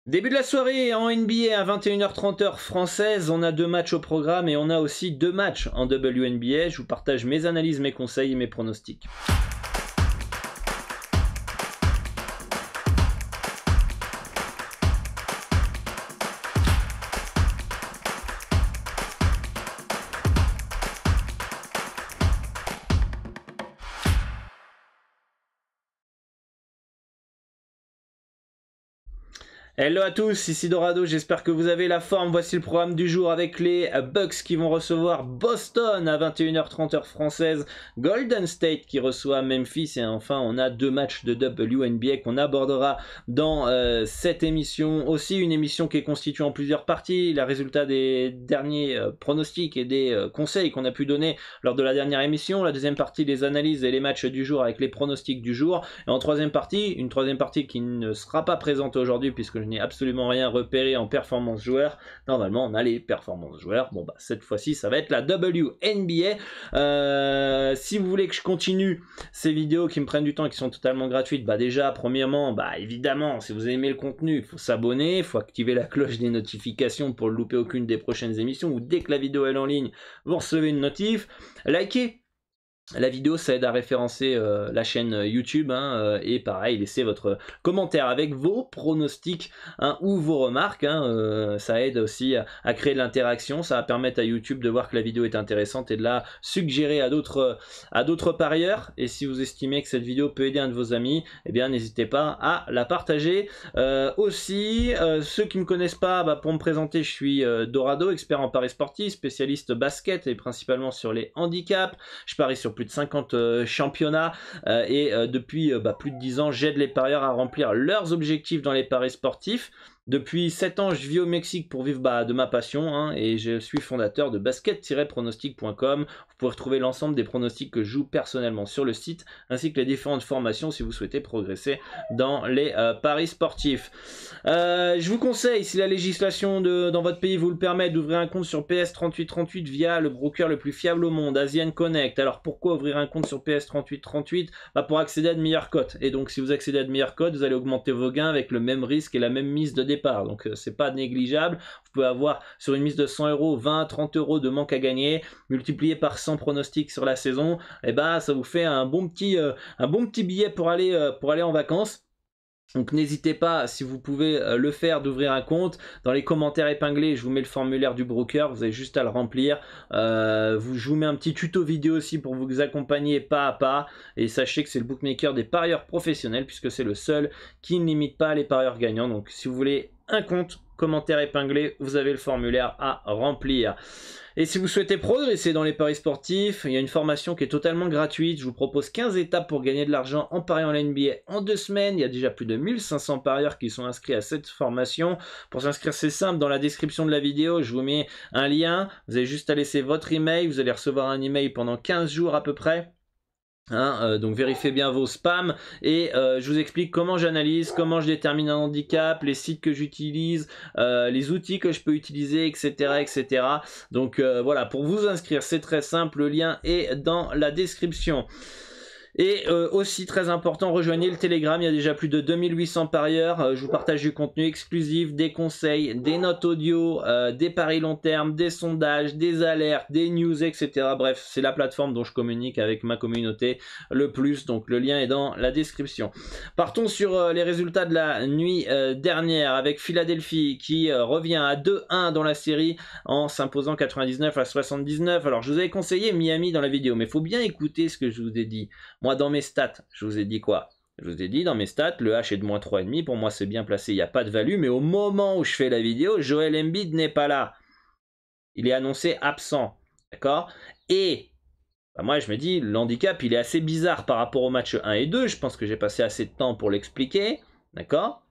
Début de la soirée en NBA à 21h30 heure française, on a 2 matchs au programme et on a aussi 2 matchs en WNBA. Je vous partage mes analyses, mes conseils et mes pronostics. Hello à tous, ici Dorado, j'espère que vous avez la forme. Voici le programme du jour avec les Bucks qui vont recevoir Boston à 21h30 heure française, Golden State qui reçoit Memphis et enfin on a 2 matchs de WNBA qu'on abordera dans cette émission. Aussi une émission qui est constituée en plusieurs parties, les résultats des derniers pronostics et des conseils qu'on a pu donner lors de la dernière émission. La deuxième partie, les analyses et les matchs du jour avec les pronostics du jour. Et en troisième partie, une troisième partie qui ne sera pas présente aujourd'hui puisque je n'ai absolument rien repéré en performance joueur. Normalement, on a les performances joueurs. Bon, bah, cette fois-ci, ça va être la WNBA. Si vous voulez que je continue ces vidéos qui me prennent du temps et qui sont totalement gratuites, bah déjà, premièrement, bah évidemment, si vous aimez le contenu, il faut s'abonner, il faut activer la cloche des notifications pour ne louper aucune des prochaines émissions ou dès que la vidéo est en ligne, vous recevez une notif. Likez la vidéo, ça aide à référencer la chaîne YouTube et pareil, laissez votre commentaire avec vos pronostics ou vos remarques. Ça aide aussi à créer de l'interaction, ça va permettre à YouTube de voir que la vidéo est intéressante et de la suggérer à d'autres parieurs. Et si vous estimez que cette vidéo peut aider un de vos amis, eh bien n'hésitez pas à la partager. Aussi, ceux qui ne me connaissent pas, pour me présenter, je suis Dorado, expert en paris sportif, spécialiste basket et principalement sur les handicaps. Je parie sur plus de 50 championnats et depuis plus de 10 ans, j'aide les parieurs à remplir leurs objectifs dans les paris sportifs. Depuis 7 ans, je vis au Mexique pour vivre de ma passion et je suis fondateur de basket-pronostic.com. Vous pouvez retrouver l'ensemble des pronostics que je joue personnellement sur le site ainsi que les différentes formations si vous souhaitez progresser dans les paris sportifs. Je vous conseille, si la législation dans votre pays vous le permet, d'ouvrir un compte sur PS3838 via le broker le plus fiable au monde, Asian Connect. Alors pourquoi ouvrir un compte sur PS3838 ? Pour accéder à de meilleures cotes. Et donc si vous accédez à de meilleures cotes, vous allez augmenter vos gains avec le même risque et la même mise de départ. Donc c'est pas négligeable. Vous pouvez avoir sur une mise de 100 €, 20 à 30 € de manque à gagner, multiplié par 100 pronostics sur la saison, et ça vous fait un bon petit billet pour aller en vacances. Donc n'hésitez pas, si vous pouvez le faire, d'ouvrir un compte. Dans les commentaires épinglés, je vous mets le formulaire du broker, vous avez juste à le remplir. Je vous mets un petit tuto vidéo aussi pour vous accompagner pas à pas. Et sachez que c'est le bookmaker des parieurs professionnels, puisque c'est le seul qui ne limite pas les parieurs gagnants. Donc si vous voulez un compte, commentaire épinglé, vous avez le formulaire à remplir. Et si vous souhaitez progresser dans les paris sportifs, il y a une formation qui est totalement gratuite. Je vous propose 15 étapes pour gagner de l'argent en pariant en NBA en 2 semaines. Il y a déjà plus de 1500 parieurs qui sont inscrits à cette formation. Pour s'inscrire, c'est simple. Dans la description de la vidéo, je vous mets un lien. Vous avez juste à laisser votre email. Vous allez recevoir un email pendant 15 jours à peu près. Donc vérifiez bien vos spams et je vous explique comment j'analyse, comment je détermine un handicap, les sites que j'utilise, les outils que je peux utiliser, etc. Donc voilà, pour vous inscrire c'est très simple, le lien est dans la description. Et aussi très important, rejoignez le Telegram, il y a déjà plus de 2800 parieurs, je vous partage du contenu exclusif, des conseils, des notes audio, des paris long terme, des sondages, des alertes, des news, etc. Bref, c'est la plateforme dont je communique avec ma communauté le plus, donc le lien est dans la description. Partons sur les résultats de la nuit dernière avec Philadelphie qui revient à 2-1 dans la série en s'imposant 99 à 79. Alors je vous avais conseillé Miami dans la vidéo, mais il faut bien écouter ce que je vous ai dit. Moi, dans mes stats, je vous ai dit quoi? Je vous ai dit dans mes stats, le H est de moins 3,5. Pour moi, c'est bien placé, il n'y a pas de value. Mais au moment où je fais la vidéo, Joel Embiid n'est pas là. Il est annoncé absent. D'accord? Et moi, je me dis, l'handicap, il est assez bizarre par rapport au match 1 et 2. Je pense que j'ai passé assez de temps pour l'expliquer. D'accord?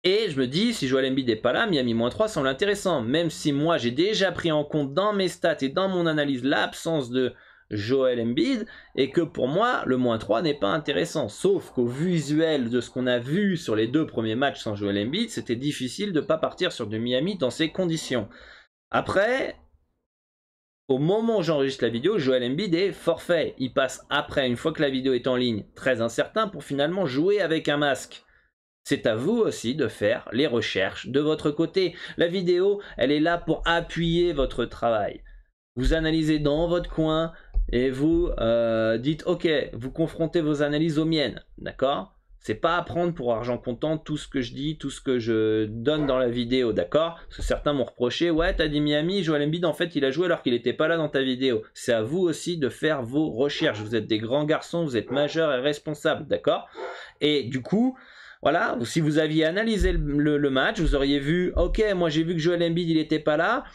Et je me dis, si Joel Embiid n'est pas là, Miami moins 3 semble intéressant. Même si moi, j'ai déjà pris en compte dans mes stats et dans mon analyse l'absence de Joel Embiid, et que pour moi le moins 3 n'est pas intéressant, sauf qu'au visuel de ce qu'on a vu sur les 2 premiers matchs sans Joel Embiid, c'était difficile de ne pas partir sur du Miami dans ces conditions. Après, au moment où j'enregistre la vidéo, Joel Embiid est forfait, il passe après, une fois que la vidéo est en ligne, très incertain pour finalement jouer avec un masque. c'est à vous aussi de faire les recherches de votre côté. La vidéo, elle est là pour appuyer votre travail. Vous analysez dans votre coin et vous dites ok, vous confrontez vos analyses aux miennes, d'accord? C'est pas à prendre pour argent comptant tout ce que je dis, tout ce que je donne dans la vidéo, d'accord? Parce que certains m'ont reproché, ouais, t'as dit Miami, Joel Embiid, en fait, il a joué alors qu'il n'était pas là dans ta vidéo. C'est à vous aussi de faire vos recherches. Vous êtes des grands garçons, vous êtes majeurs et responsables, d'accord? Et du coup, voilà, si vous aviez analysé le match, vous auriez vu, ok, moi j'ai vu que Joel Embiid il n'était pas là,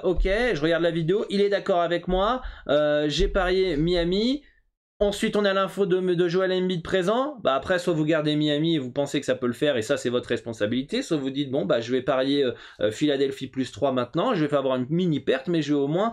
ok, je regarde la vidéo, il est d'accord avec moi, j'ai parié Miami. Ensuite, on a l'info de Joel Embiid présent. Bah après, soit vous gardez Miami et vous pensez que ça peut le faire et ça, c'est votre responsabilité. Soit vous dites, bon, bah je vais parier Philadelphie plus 3 maintenant. Je vais avoir une mini perte, mais je vais au moins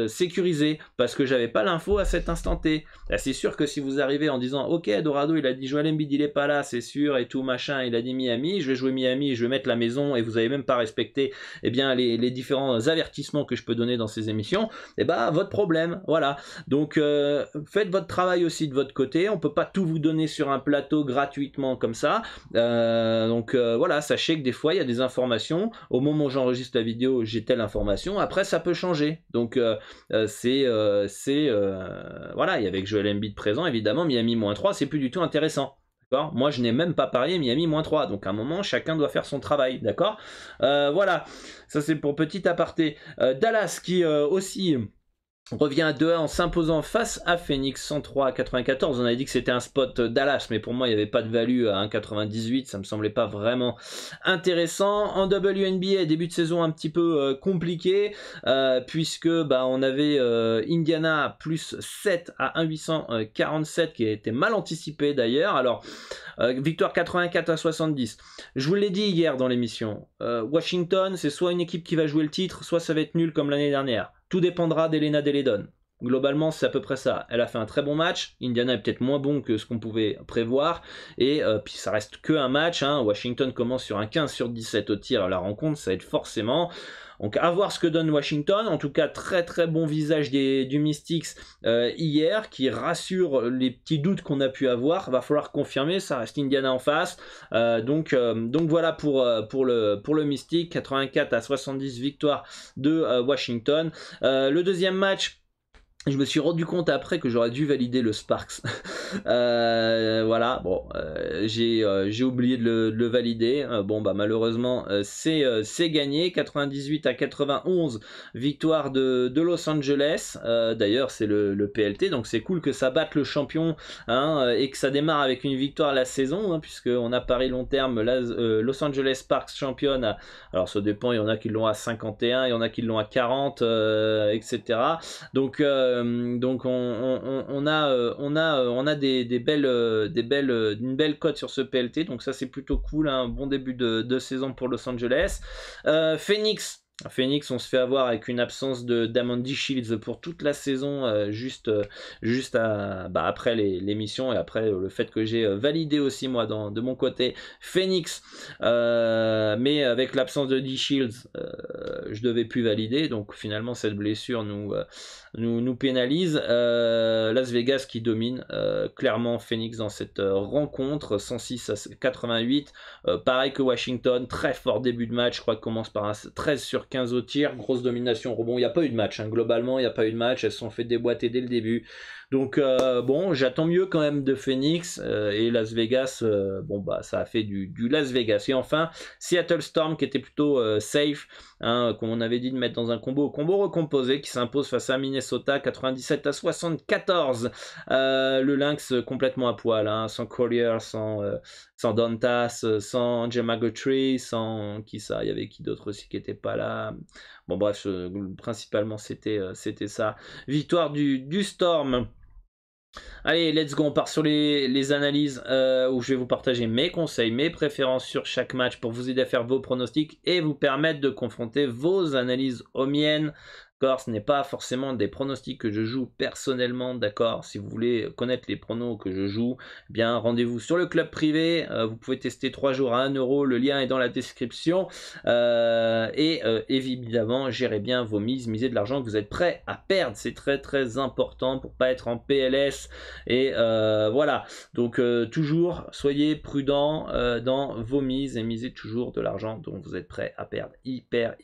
sécuriser parce que j'avais pas l'info à cet instant T. Là, c'est sûr que si vous arrivez en disant, ok, Dorado, il a dit Joel Embiid, il est pas là, c'est sûr, et tout machin, il a dit Miami, je vais jouer Miami, je vais mettre la maison et vous avez même pas respecté eh bien, les différents avertissements que je peux donner dans ces émissions, et bah votre problème. Voilà. Donc, faites votre travail aussi de votre côté. On peut pas tout vous donner sur un plateau gratuitement comme ça. Voilà, sachez que des fois il y a des informations. Au moment où j'enregistre la vidéo, j'ai telle information. Après, ça peut changer. Donc voilà, et avec Joel Embiid présent, évidemment, Miami -3, c'est plus du tout intéressant. Moi, je n'ai même pas parié Miami -3. Donc, à un moment, chacun doit faire son travail. D'accord. Voilà, ça c'est pour petit aparté. Dallas qui aussi revient à 2-1 en s'imposant face à Phoenix 103-94. On avait dit que c'était un spot Dallas, mais pour moi il n'y avait pas de value à 1,98, ça me semblait pas vraiment intéressant. En WNBA, début de saison un petit peu compliqué, puisque on avait Indiana plus 7 à 1,847 qui a été mal anticipé d'ailleurs. Alors victoire 84-70. Je vous l'ai dit hier dans l'émission, Washington c'est soit une équipe qui va jouer le titre, soit ça va être nul comme l'année dernière. Tout dépendra d'Elena Deledon. Globalement, c'est à peu près ça. Elle a fait un très bon match. Indiana est peut-être moins bon que ce qu'on pouvait prévoir. Et puis ça reste que un match. Hein. Washington commence sur un 15/17 au tir à la rencontre. Ça aide forcément. Donc à voir ce que donne Washington. En tout cas, très très bon visage du Mystics hier, qui rassure les petits doutes qu'on a pu avoir. Va falloir confirmer, ça reste Indiana en face. Donc voilà pour le Mystic. 84-70 victoire de Washington. Le deuxième match, je me suis rendu compte après que j'aurais dû valider le Sparks. Voilà, bon, j'ai oublié de le valider. Malheureusement, c'est gagné. 98-91, victoire de Los Angeles. D'ailleurs, c'est le PLT, donc c'est cool que ça batte le champion et que ça démarre avec une victoire la saison, puisqu'on a pari long terme Los Angeles Sparks championne. Alors, ça dépend, il y en a qui l'ont à 51, il y en a qui l'ont à 40, etc. Donc on a une belle cote sur ce PLT, donc ça c'est plutôt cool, un bon début de saison pour Los Angeles. Phoenix, on se fait avoir avec une absence de Damon Shields pour toute la saison, juste après l'émission et après le fait que j'ai validé aussi moi de mon côté Phoenix, mais avec l'absence de D. Shields, je devais plus valider, donc finalement cette blessure nous pénalise. Las Vegas qui domine clairement Phoenix dans cette rencontre, 106-88, pareil que Washington, très fort début de match, je crois qu'il commence par un 13/15 au tir, grosse domination rebond, il n'y a pas eu de match, globalement il n'y a pas eu de match, elles se sont fait déboîter dès le début. Donc j'attends mieux quand même de Phoenix, et Las Vegas, ça a fait du Las Vegas. Et enfin, Seattle Storm qui était plutôt safe, comme on avait dit de mettre dans un combo recomposé, qui s'impose face à Minnesota 97-74. Le Lynx complètement à poil, sans Collier, sans Dantas, sans Gemma Guthrie, sans qui ça, il y avait qui d'autre aussi qui n'était pas là. Bon bref, principalement c'était ça. Victoire du Storm. Allez, let's go, on part sur les analyses où je vais vous partager mes conseils, mes préférences sur chaque match pour vous aider à faire vos pronostics et vous permettre de confronter vos analyses aux miennes. D'accord, ce n'est pas forcément des pronostics que je joue personnellement, d'accord. Si vous voulez connaître les pronos que je joue, eh bien rendez-vous sur le club privé. Vous pouvez tester 3 jours à 1 euro. Le lien est dans la description. Évidemment, gérez bien vos mises, misez de l'argent que vous êtes prêt à perdre. C'est très très important pour pas être en PLS. Et voilà. Donc toujours soyez prudent dans vos mises et misez toujours de l'argent dont vous êtes prêt à perdre. Hyper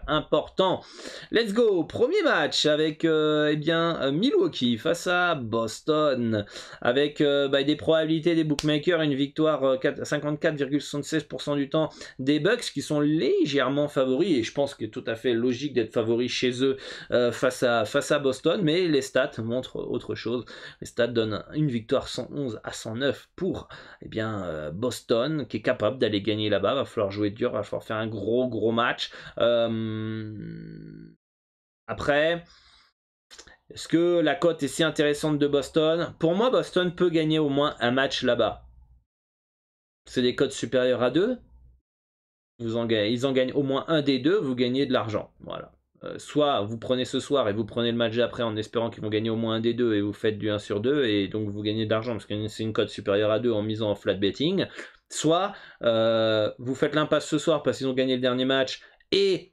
important. Let's go, premier match avec Milwaukee face à Boston, avec des probabilités des bookmakers, une victoire 54,76% du temps des Bucks qui sont légèrement favoris, et je pense qu'il est tout à fait logique d'être favoris chez eux face à Boston, mais les stats montrent autre chose. Les stats donnent une victoire 111-109 pour Boston, qui est capable d'aller gagner là-bas. Va falloir jouer dur, va falloir faire un gros match. Après, est-ce que la cote est si intéressante de Boston? Pour moi, Boston peut gagner au moins un match là-bas. C'est des cotes supérieures à 2. Ils en gagnent au moins un des deux, vous gagnez de l'argent. Voilà. Soit vous prenez ce soir et vous prenez le match d'après en espérant qu'ils vont gagner au moins un des deux et vous faites du 1 sur 2 et donc vous gagnez de l'argent parce que c'est une cote supérieure à 2 en misant en flat betting. Soit vous faites l'impasse ce soir parce qu'ils ont gagné le dernier match et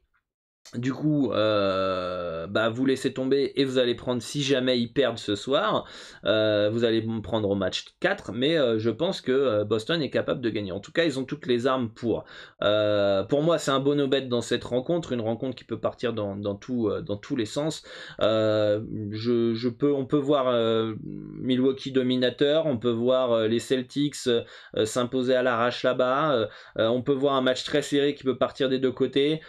du coup vous laissez tomber et vous allez prendre, si jamais ils perdent ce soir, vous allez prendre au match 4, mais je pense que Boston est capable de gagner. En tout cas, ils ont toutes les armes pour. Pour moi, c'est un bon no bet dans cette rencontre, une rencontre qui peut partir dans tous les sens. On peut voir Milwaukee dominateur, on peut voir les Celtics s'imposer à l'arrache là-bas, on peut voir un match très serré qui peut partir des deux côtés.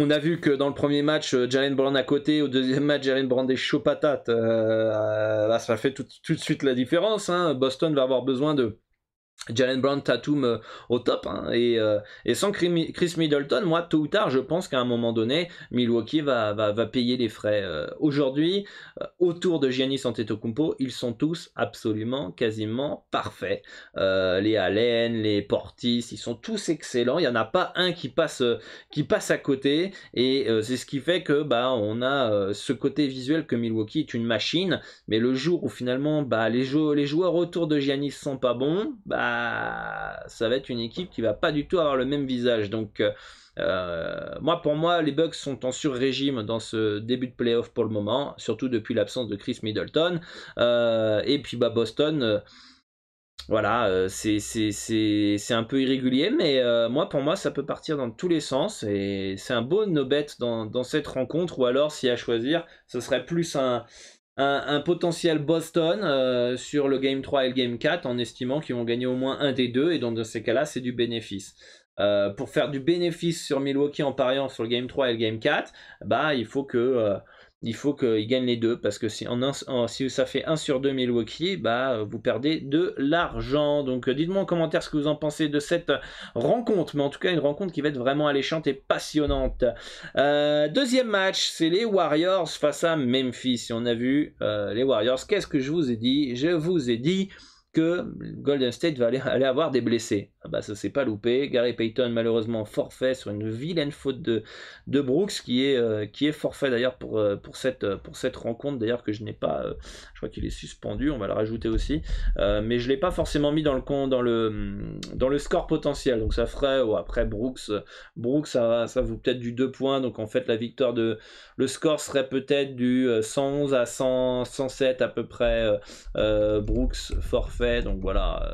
On a vu que dans le premier match, Jaylen Brown à côté, au deuxième match, Jaylen Brown des chauds patates. Ça fait tout de suite la différence. Hein. Boston va avoir besoin de Jaylen Brown, Tatum au top, hein, et sans Chris Middleton, moi tôt ou tard je pense qu'à un moment donné Milwaukee va payer les frais. Aujourd'hui autour de Giannis Antetokounmpo, ils sont tous absolument quasiment parfaits. Les Allen, les Portis, ils sont tous excellents, il n'y en a pas un qui passe à côté, et c'est ce qui fait que on a ce côté visuel que Milwaukee est une machine, mais le jour où finalement les joueurs autour de Giannis sont pas bons, ça va être une équipe qui va pas du tout avoir le même visage. Donc pour moi les Bucks sont en sur-régime dans ce début de playoff pour le moment, surtout depuis l'absence de Chris Middleton, et puis Boston c'est un peu irrégulier, mais pour moi ça peut partir dans tous les sens et c'est un beau no-bet dans cette rencontre. Ou alors, si à choisir, ce serait plus un potentiel Boston sur le Game 3 et le Game 4 en estimant qu'ils vont gagner au moins un des deux, et dans ces cas-là c'est du bénéfice. Pour faire du bénéfice sur Milwaukee en pariant sur le Game 3 et le Game 4, il faut qu'ils gagnent les deux, parce que si ça fait 1 sur 2 Milwaukee, vous perdez de l'argent. Donc dites-moi en commentaire ce que vous en pensez de cette rencontre, mais en tout cas une rencontre qui va être vraiment alléchante et passionnante. Deuxième match, c'est les Warriors face à Memphis. On a vu les Warriors, qu'est-ce que je vous ai dit? Je vous ai dit que Golden State va aller avoir des blessés. Ça s'est pas loupé. Gary Payton malheureusement forfait sur une vilaine faute de Brooks, qui est forfait d'ailleurs pour cette rencontre, d'ailleurs, que je n'ai pas, je crois qu'il est suspendu, on va le rajouter aussi, mais je l'ai pas forcément mis dans le score potentiel, donc ça ferait après Brooks ça vaut peut-être du 2 points, donc en fait la victoire le score serait peut-être du 111 à 107 à peu près. Brooks forfait, donc voilà,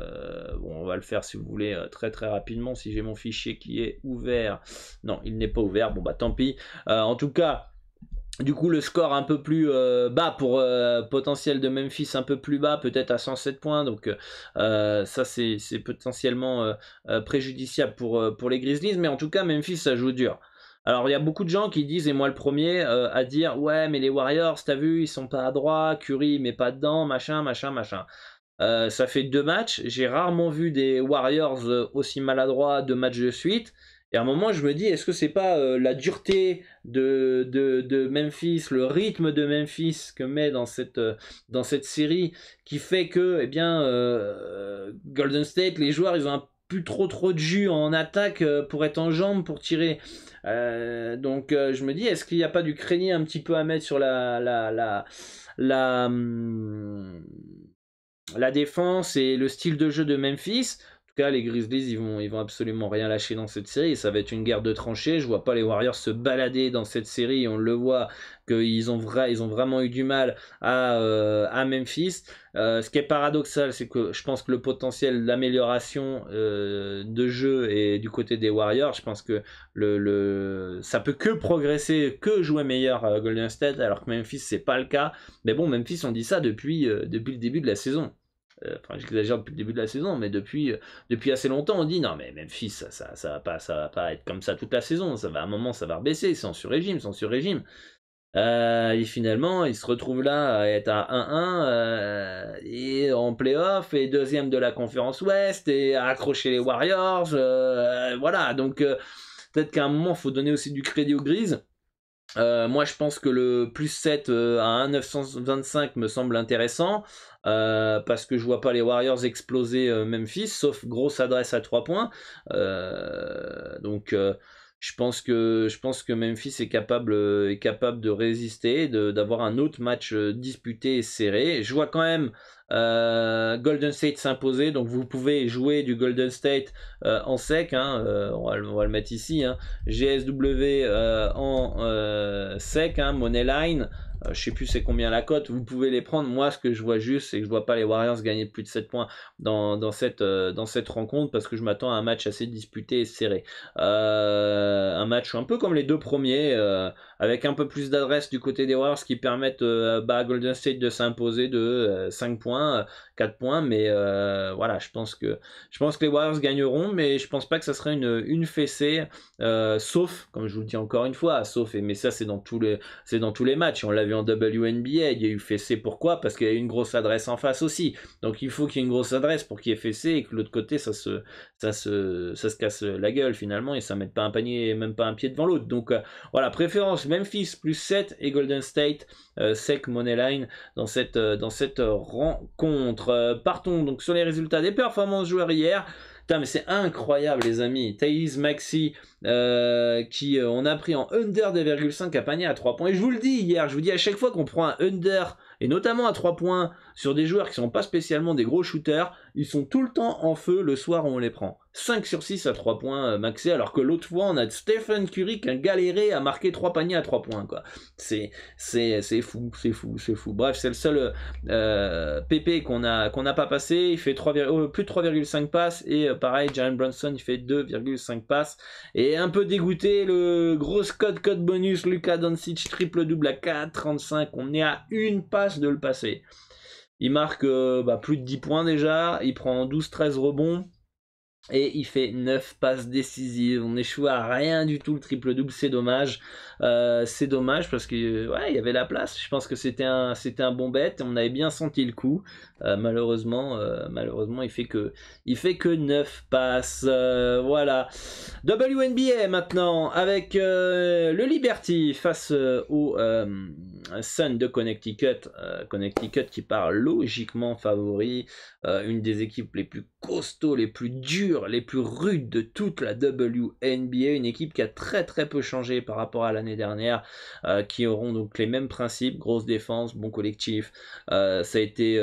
on va le faire si vous voulez très très rapidement, si j'ai mon fichier qui est ouvert. Non, il n'est pas ouvert, tant pis. En tout cas, du coup le score un peu plus bas pour potentiel de Memphis, un peu plus bas, peut-être à 107 points, donc ça c'est potentiellement préjudiciable pour les Grizzlies, mais en tout cas Memphis ça joue dur. Alors il y a beaucoup de gens qui disent, et moi le premier, à dire ouais mais les Warriors t'as vu ils sont pas à droite, Curry mais pas dedans, machin. Ça fait 2 matchs, j'ai rarement vu des Warriors aussi maladroits 2 matchs de suite, et à un moment je me dis, est-ce que c'est pas la dureté de Memphis, le rythme de Memphis que met dans cette série, qui fait que Golden State, les joueurs ils ont plus trop de jus en attaque pour être en jambes, pour tirer. Donc je me dis, est-ce qu'il n'y a pas du crédit un petit peu à mettre sur la défense et le style de jeu de Memphis? En tout cas, les Grizzlies, ils vont absolument rien lâcher dans cette série. Ça va être une guerre de tranchées. Je vois pas les Warriors se balader dans cette série. On le voit qu'ils ont, ils ont vraiment eu du mal à Memphis. Ce qui est paradoxal, c'est que je pense que le potentiel d'amélioration de jeu est du côté des Warriors. Je pense que ça peut que progresser, que jouer meilleur à Golden State, alors que Memphis, c'est pas le cas. Mais bon, Memphis, on dit ça depuis le début de la saison. Enfin, j'exagère depuis le début de la saison, mais depuis assez longtemps, on dit non, mais Memphis, ça va pas être comme ça toute la saison. Ça va, à un moment, ça va rebaisser. C'est en sur-régime, c'est en sur-régime. Et finalement, il se retrouve là à être à 1-1 et en playoff et deuxième de la conférence Ouest et à accrocher les Warriors. Voilà, donc peut-être qu'à un moment, il faut donner aussi du crédit aux Grises. Moi, je pense que le plus 7 à 1,925 me semble intéressant parce que je vois pas les Warriors exploser Memphis, sauf grosse adresse à 3 points. Donc, je pense que Memphis est capable de résister, d'avoir un autre match disputé et serré. Je vois quand même Golden State s'imposer, donc vous pouvez jouer du Golden State en sec, hein, on va le mettre ici, hein, GSW en sec, hein, Moneyline. Je sais plus c'est combien la cote, vous pouvez les prendre. Moi, ce que je vois juste, c'est que je vois pas les Warriors gagner plus de 7 points dans cette rencontre parce que je m'attends à un match assez disputé et serré. Un match un peu comme les deux premiers, avec un peu plus d'adresse du côté des Warriors qui permettent à Golden State de s'imposer de 5 points, 4 points, mais voilà, je pense que les Warriors gagneront, mais je pense pas que ça serait une fessée, sauf, comme je vous le dis encore une fois, mais ça c'est dans tous les matchs, on l'a vu en WNBA, il y a eu fessée, pourquoi? Parce qu'il y a eu une grosse adresse en face aussi, donc il faut qu'il y ait une grosse adresse pour qu'il y ait fessée et que l'autre côté ça se casse la gueule finalement et ça mette pas un panier, même pas un pied devant l'autre, donc voilà, préférence Memphis plus 7 et Golden State sec Moneyline dans cette rencontre. Partons donc sur les résultats des performances joueurs hier. Putain, mais c'est incroyable les amis. Thaïs Maxi qui on a pris en under 2,5 à panier à 3 points. Et je vous le dis hier, je vous dis à chaque fois qu'on prend un under, et notamment à 3 points, sur des joueurs qui sont pas spécialement des gros shooters, ils sont tout le temps en feu le soir où on les prend. 5 sur 6 à 3 points maxé, alors que l'autre fois on a Stephen Curry qui a galéré à marquer 3 paniers à 3 points, quoi. C'est fou. Bref, c'est le seul PP qu'on n'a pas passé. Il fait plus de 3,5 passes, et pareil, Jalen Brunson il fait 2,5 passes. Et un peu dégoûté, le gros code bonus, Luka Doncic triple double à 4,35. On est à une passe de le passer. Il marque plus de 10 points déjà, il prend 12-13 rebonds. Et il fait 9 passes décisives. On échoue à rien du tout le triple-double, c'est dommage. C'est dommage parce que ouais, il y avait la place. Je pense que c'était un bon bet. On avait bien senti le coup. Malheureusement, il fait que 9 passes. Voilà. WNBA maintenant avec le Liberty face au Sun de Connecticut. Connecticut qui part logiquement favori. Une des équipes les plus costauds, les plus dures, les plus rudes de toute la WNBA, une équipe qui a très peu changé par rapport à l'année dernière, qui auront donc les mêmes principes, grosse défense, bon collectif. Ça a été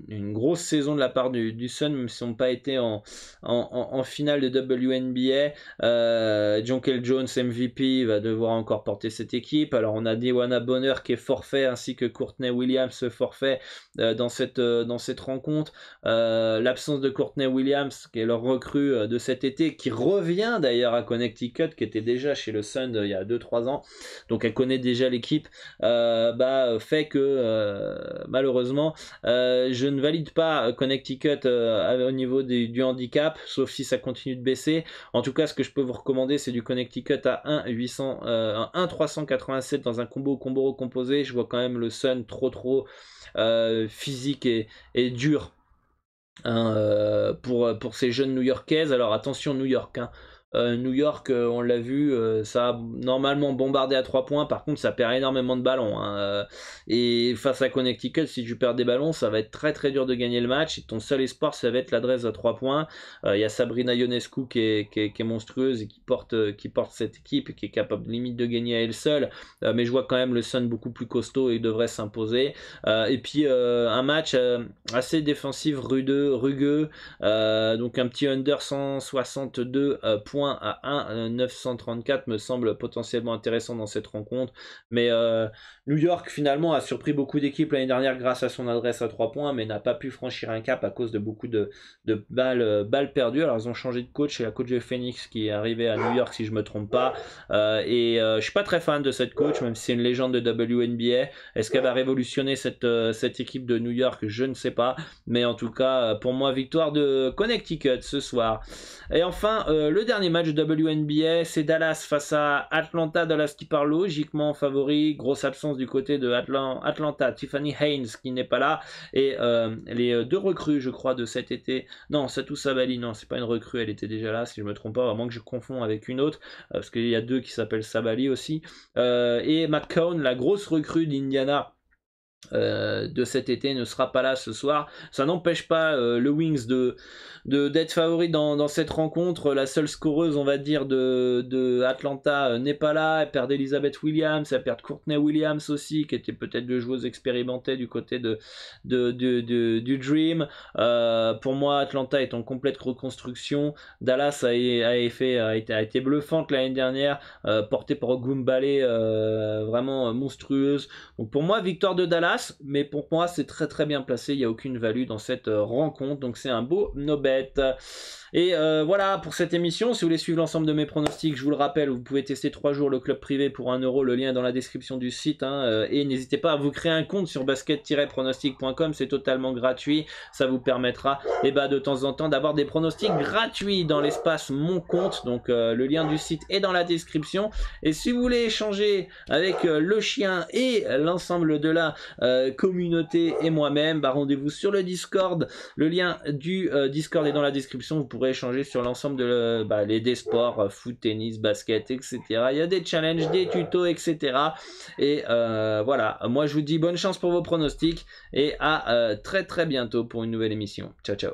une grosse saison de la part du Sun, même si on n'a pas été en finale de WNBA. Jonquel Jones MVP va devoir encore porter cette équipe. Alors on a Dewana Bonner qui est forfait, ainsi que Courtney Williams forfait dans cette rencontre. L'absence de Courtney Williams, qui est leur recrue de cet été, qui revient d'ailleurs à Connecticut, qui était déjà chez le Sun il y a 2-3 ans, donc elle connaît déjà l'équipe, fait que malheureusement je ne valide pas Connecticut au niveau du handicap, sauf si ça continue de baisser. En tout cas, ce que je peux vous recommander, c'est du Connecticut à 1,387 dans un combo recomposé. Je vois quand même le Sun trop physique et dur, hein, pour ces jeunes New-Yorkaises. Alors attention New York, hein. New York, on l'a vu, ça a normalement bombardé à 3 points, par contre ça perd énormément de ballons, hein, et face à Connecticut, si tu perds des ballons, ça va être très très dur de gagner le match, et ton seul espoir ça va être l'adresse à 3 points. Il y a Sabrina Ionescu qui est monstrueuse et qui porte cette équipe, qui est capable limite de gagner à elle seule, mais je vois quand même le Sun beaucoup plus costaud et il devrait s'imposer. Et puis un match assez défensif, rugueux, donc un petit under 162 points à 1,934 me semble potentiellement intéressant dans cette rencontre. Mais New York finalement a surpris beaucoup d'équipes l'année dernière grâce à son adresse à 3 points, mais n'a pas pu franchir un cap à cause de beaucoup de balles perdues. Alors ils ont changé de coach, c'est la coach de Phoenix qui est arrivée à New York si je me trompe pas. Je suis pas très fan de cette coach, même si c'est une légende de WNBA. Est-ce qu'elle va révolutionner cette équipe de New York? Je ne sais pas, mais en tout cas pour moi victoire de Connecticut ce soir. Et enfin le dernier match de WNBA, c'est Dallas face à Atlanta. Dallas qui part logiquement favori, grosse absence du côté de Atlanta, Tiffany Haynes qui n'est pas là, et les deux recrues je crois de cet été, non Satou Sabali, non c'est pas une recrue, elle était déjà là si je me trompe pas, à moins que je confonds avec une autre, parce qu'il y a deux qui s'appellent Sabali aussi, et McCown, la grosse recrue d'Indiana de cet été, ne sera pas là ce soir. Ça n'empêche pas le Wings d'être favori dans cette rencontre. La seule scoreuse on va dire de Atlanta n'est pas là, elle perd Elizabeth Williams, elle perd Courtney Williams aussi, qui était peut-être de joueuse expérimentée du côté du Dream. Pour moi Atlanta est en complète reconstruction. Dallas a été bluffante l'année dernière, portée par Gumbale, vraiment monstrueuse. Donc pour moi victoire de Dallas, mais pour moi c'est très très bien placé, il n'y a aucune value dans cette rencontre, donc c'est un beau no bet. Et voilà pour cette émission. Si vous voulez suivre l'ensemble de mes pronostics, je vous le rappelle, vous pouvez tester 3 jours le club privé pour 1 €, le lien est dans la description du site, hein, et n'hésitez pas à vous créer un compte sur basket-pronostic.com, c'est totalement gratuit, ça vous permettra de temps en temps d'avoir des pronostics gratuits dans l'espace mon compte, donc le lien du site est dans la description. Et si vous voulez échanger avec le chien et l'ensemble de la communauté et moi-même, rendez-vous sur le Discord, le lien du Discord est dans la description, vous pourrez échanger sur l'ensemble des sports, foot, tennis, basket, etc. Il y a des challenges, des tutos, etc. Et voilà, moi je vous dis bonne chance pour vos pronostics et à très très bientôt pour une nouvelle émission. Ciao ciao.